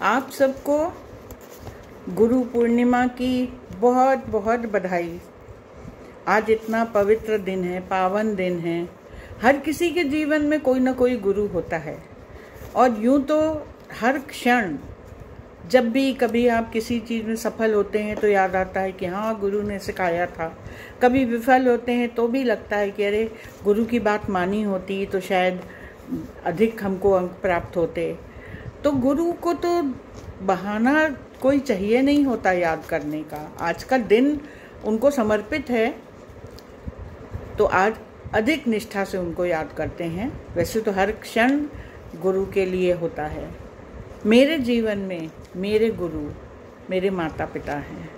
आप सबको गुरु पूर्णिमा की बहुत बहुत बधाई। आज इतना पवित्र दिन है, पावन दिन है। हर किसी के जीवन में कोई ना कोई गुरु होता है और यूं तो हर क्षण जब भी कभी आप किसी चीज़ में सफल होते हैं तो याद आता है कि हाँ, गुरु ने सिखाया था। कभी विफल होते हैं तो भी लगता है कि अरे, गुरु की बात मानी होती तो शायद अधिक हमको अंक प्राप्त होते। तो गुरु को तो बहाना कोई चाहिए नहीं होता याद करने का। आज का दिन उनको समर्पित है तो आज अधिक निष्ठा से उनको याद करते हैं। वैसे तो हर क्षण गुरु के लिए होता है। मेरे जीवन में मेरे गुरु मेरे माता पिता हैं।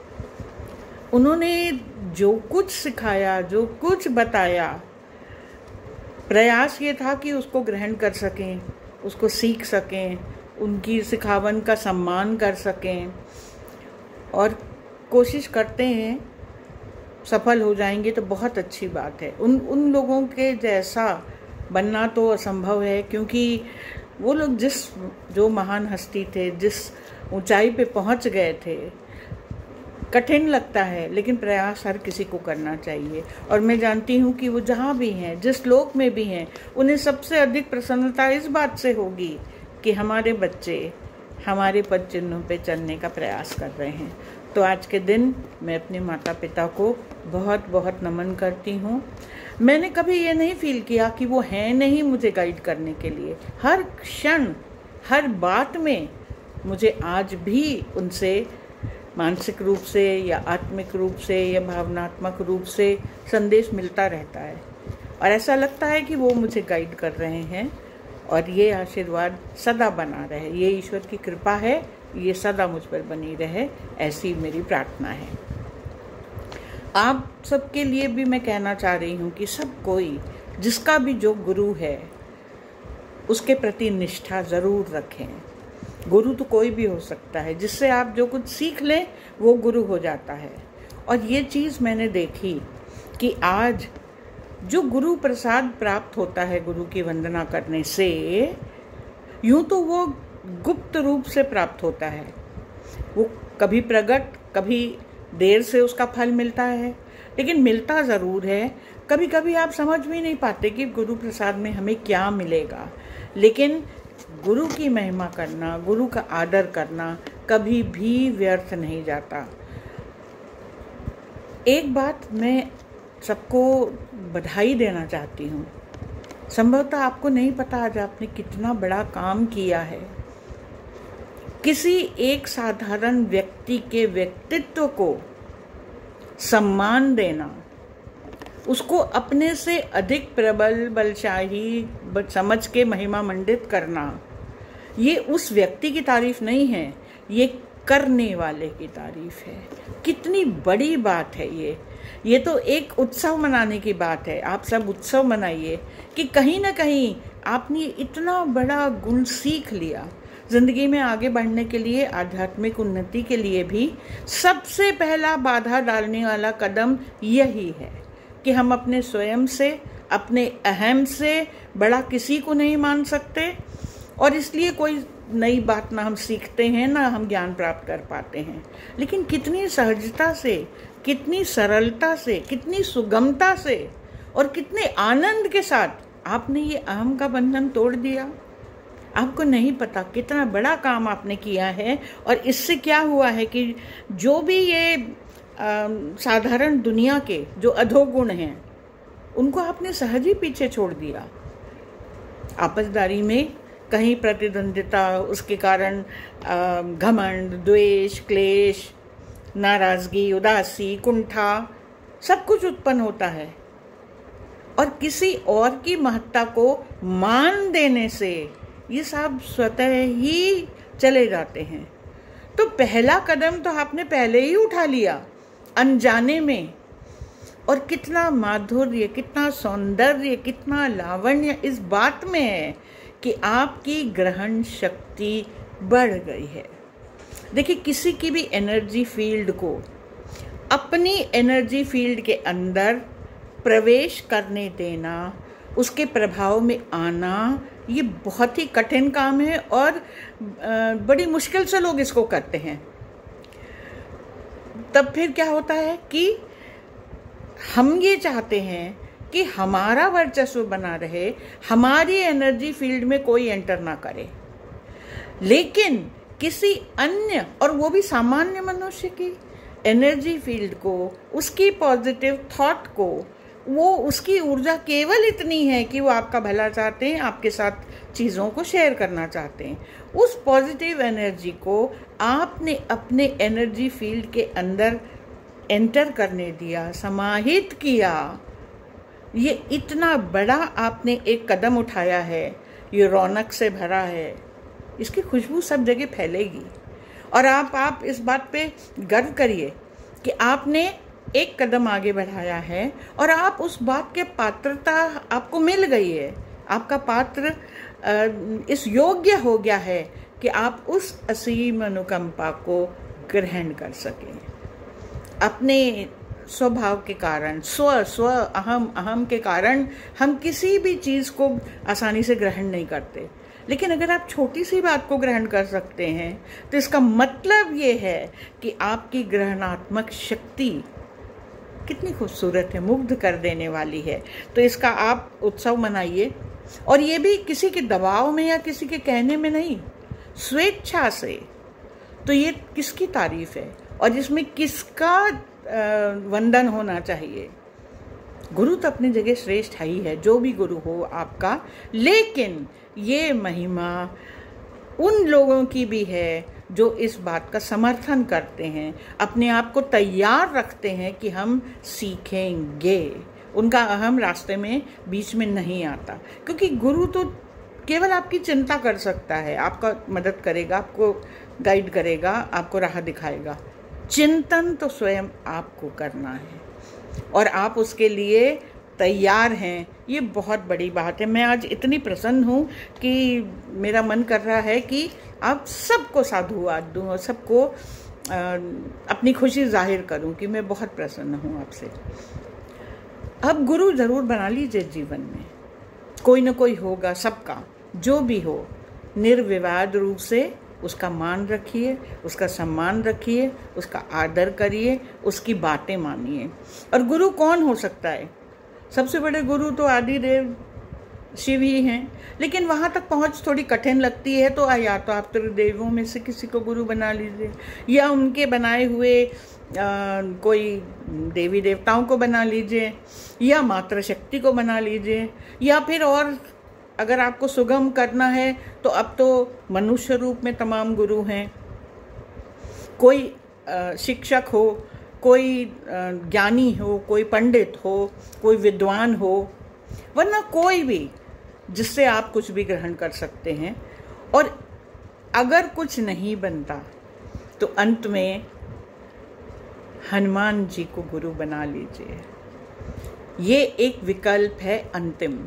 उन्होंने जो कुछ सिखाया, जो कुछ बताया, प्रयास ये था कि उसको ग्रहण कर सकें, उसको सीख सकें, उनकी सिखावन का सम्मान कर सकें और कोशिश करते हैं। सफल हो जाएंगे तो बहुत अच्छी बात है। उन लोगों के जैसा बनना तो असंभव है, क्योंकि वो लोग जो महान हस्ती थे, जिस ऊंचाई पे पहुंच गए थे, कठिन लगता है लेकिन प्रयास हर किसी को करना चाहिए। और मैं जानती हूँ कि वो जहाँ भी हैं, जिस लोक में भी हैं, उन्हें सबसे अधिक प्रसन्नता इस बात से होगी कि हमारे बच्चे हमारे पद चिन्हों पे चलने का प्रयास कर रहे हैं। तो आज के दिन मैं अपने माता पिता को बहुत बहुत नमन करती हूँ। मैंने कभी ये नहीं फील किया कि वो हैं नहीं मुझे गाइड करने के लिए। हर क्षण हर बात में मुझे आज भी उनसे मानसिक रूप से या आत्मिक रूप से या भावनात्मक रूप से संदेश मिलता रहता है और ऐसा लगता है कि वो मुझे गाइड कर रहे हैं और ये आशीर्वाद सदा बना रहे। ये ईश्वर की कृपा है, ये सदा मुझ पर बनी रहे, ऐसी मेरी प्रार्थना है। आप सबके लिए भी मैं कहना चाह रही हूँ कि सब कोई, जिसका भी जो गुरु है, उसके प्रति निष्ठा ज़रूर रखें। गुरु तो कोई भी हो सकता है, जिससे आप जो कुछ सीख लें वो गुरु हो जाता है। और ये चीज़ मैंने देखी कि आज जो गुरु प्रसाद प्राप्त होता है गुरु की वंदना करने से, यूं तो वो गुप्त रूप से प्राप्त होता है। वो कभी प्रकट, कभी देर से उसका फल मिलता है, लेकिन मिलता ज़रूर है। कभी कभी आप समझ भी नहीं पाते कि गुरु प्रसाद में हमें क्या मिलेगा, लेकिन गुरु की महिमा करना, गुरु का आदर करना कभी भी व्यर्थ नहीं जाता। एक बात मैं सबको बधाई देना चाहती हूँ। संभवतः आपको नहीं पता आज आपने कितना बड़ा काम किया है। किसी एक साधारण व्यक्ति के व्यक्तित्व को सम्मान देना, उसको अपने से अधिक प्रबल, बलशाही समझ के महिमा मंडित करना, ये उस व्यक्ति की तारीफ नहीं है, ये करने वाले की तारीफ है। कितनी बड़ी बात है ये तो एक उत्सव मनाने की बात है। आप सब उत्सव मनाइए कि कहीं ना कहीं आपने इतना बड़ा गुण सीख लिया। जिंदगी में आगे बढ़ने के लिए, आध्यात्मिक उन्नति के लिए भी सबसे पहला बाधा डालने वाला कदम यही है कि हम अपने स्वयं से, अपने अहम से बड़ा किसी को नहीं मान सकते और इसलिए कोई नई बात ना हम सीखते हैं, ना हम ज्ञान प्राप्त कर पाते हैं। लेकिन कितनी सहजता से, कितनी सरलता से, कितनी सुगमता से और कितने आनंद के साथ आपने ये अहम का बंधन तोड़ दिया। आपको नहीं पता कितना बड़ा काम आपने किया है। और इससे क्या हुआ है कि जो भी ये साधारण दुनिया के जो अधोगुण हैं, उनको आपने सहज ही पीछे छोड़ दिया। आपसदारी में कहीं प्रतिद्वंदिता, उसके कारण घमंड, द्वेष, क्लेश, नाराजगी, उदासी, कुंठा, सब कुछ उत्पन्न होता है। और किसी और की महत्ता को मान देने से ये सब स्वतः ही चले जाते हैं। तो पहला कदम तो आपने पहले ही उठा लिया अनजाने में। और कितना माधुर्य, कितना सौंदर्य, कितना लावण्य इस बात में है कि आपकी ग्रहण शक्ति बढ़ गई है। देखिए, किसी की भी एनर्जी फील्ड को अपनी एनर्जी फील्ड के अंदर प्रवेश करने देना, उसके प्रभाव में आना, ये बहुत ही कठिन काम है और बड़ी मुश्किल से लोग इसको करते हैं। तब फिर क्या होता है कि हम ये चाहते हैं कि हमारा वर्चस्व बना रहे, हमारी एनर्जी फील्ड में कोई एंटर ना करे, लेकिन किसी अन्य, और वो भी सामान्य मनुष्य की एनर्जी फील्ड को, उसकी पॉजिटिव थॉट को, वो उसकी ऊर्जा केवल इतनी है कि वो आपका भला चाहते हैं, आपके साथ चीज़ों को शेयर करना चाहते हैं। उस पॉजिटिव एनर्जी को आपने अपने एनर्जी फील्ड के अंदर एंटर करने दिया, समाहित किया। ये इतना बड़ा आपने एक कदम उठाया है, ये रौनक से भरा है, इसकी खुशबू सब जगह फैलेगी। और आप इस बात पे गर्व करिए कि आपने एक कदम आगे बढ़ाया है और आप उस बात के पात्रता आपको मिल गई है। आपका पात्र इस योग्य हो गया है कि आप उस असीम अनुकंपा को ग्रहण कर सकें। अपने स्वभाव के कारण, स्व अहम के कारण हम किसी भी चीज़ को आसानी से ग्रहण नहीं करते, लेकिन अगर आप छोटी सी बात को ग्रहण कर सकते हैं तो इसका मतलब ये है कि आपकी ग्रहणात्मक शक्ति कितनी खूबसूरत है, मुग्ध कर देने वाली है। तो इसका आप उत्सव मनाइए, और ये भी किसी के दबाव में या किसी के कहने में नहीं, स्वेच्छा से। तो ये किसकी तारीफ है और इसमें किसका वंदन होना चाहिए। गुरु तो अपनी जगह श्रेष्ठ ही है, जो भी गुरु हो आपका, लेकिन ये महिमा उन लोगों की भी है जो इस बात का समर्थन करते हैं, अपने आप को तैयार रखते हैं कि हम सीखेंगे। उनका अहम रास्ते में बीच में नहीं आता, क्योंकि गुरु तो केवल आपकी चिंता कर सकता है, आपका मदद करेगा, आपको गाइड करेगा, आपको राह दिखाएगा। चिंतन तो स्वयं आपको करना है और आप उसके लिए तैयार हैं, ये बहुत बड़ी बात है। मैं आज इतनी प्रसन्न हूँ कि मेरा मन कर रहा है कि आप सबको साधुवाद दूँ और सबको अपनी खुशी जाहिर करूँ कि मैं बहुत प्रसन्न हूँ आपसे। अब गुरु ज़रूर बना लीजिए जीवन में, कोई ना कोई होगा, सबका जो भी हो, निर्विवाद रूप से उसका मान रखिए, उसका सम्मान रखिए, उसका आदर करिए, उसकी बातें मानिए। और गुरु कौन हो सकता है? सबसे बड़े गुरु तो आदिदेव शिव ही हैं, लेकिन वहाँ तक पहुँच थोड़ी कठिन लगती है। तो या तो आप त्रिदेवों में से किसी को गुरु बना लीजिए, या उनके बनाए हुए कोई देवी देवताओं को बना लीजिए, या मातृशक्ति को बना लीजिए, या फिर और अगर आपको सुगम करना है तो अब तो मनुष्य रूप में तमाम गुरु हैं। कोई शिक्षक हो, कोई ज्ञानी हो, कोई पंडित हो, कोई विद्वान हो, वरना कोई भी जिससे आप कुछ भी ग्रहण कर सकते हैं। और अगर कुछ नहीं बनता तो अंत में हनुमान जी को गुरु बना लीजिए। ये एक विकल्प है अंतिम।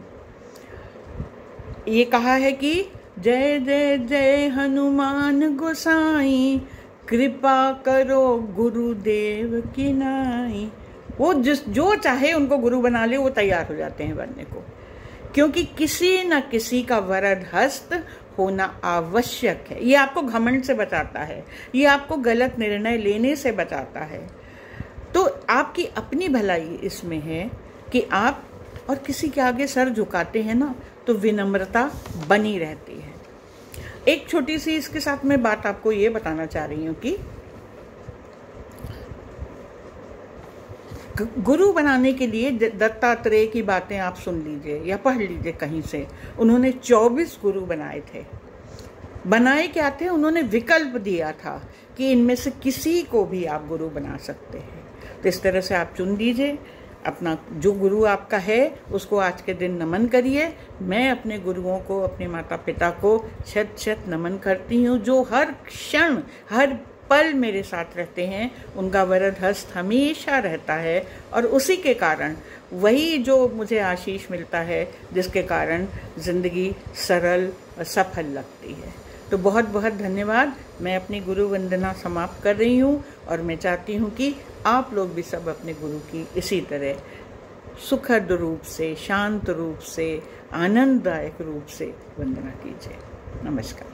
ये कहा है कि जय जय जय हनुमान गोसाई, कृपा करो गुरुदेव की नाई। वो जो चाहे उनको गुरु बना ले, वो तैयार हो जाते हैं बनने को, क्योंकि किसी न किसी का वरद हस्त होना आवश्यक है। ये आपको घमंड से बचाता है, ये आपको गलत निर्णय लेने से बचाता है। तो आपकी अपनी भलाई इसमें है कि आप और किसी के आगे सर झुकाते हैं ना, तो विनम्रता बनी रहती है। एक छोटी सी इसके साथ में बात आपको ये बताना चाह रही हूँ कि गुरु बनाने के लिए दत्तात्रेय की बातें आप सुन लीजिए या पढ़ लीजिए कहीं से। उन्होंने 24 गुरु बनाए थे। बनाए क्या थे? उन्होंने विकल्प दिया था कि इनमें से किसी को भी आप गुरु बना सकते हैं। तो इस तरह से आप चुन लीजिए अपना, जो गुरु आपका है उसको आज के दिन नमन करिए। मैं अपने गुरुओं को, अपने माता पिता को शत शत नमन करती हूँ, जो हर क्षण हर पल मेरे साथ रहते हैं। उनका वरद हस्त हमेशा रहता है और उसी के कारण वही जो मुझे आशीष मिलता है, जिसके कारण ज़िंदगी सरल और सफल लगती है। तो बहुत बहुत धन्यवाद। मैं अपनी गुरु वंदना समाप्त कर रही हूँ और मैं चाहती हूँ कि आप लोग भी सब अपने गुरु की इसी तरह सुखद रूप से, शांत रूप से, आनंददायक रूप से वंदना कीजिए। नमस्कार।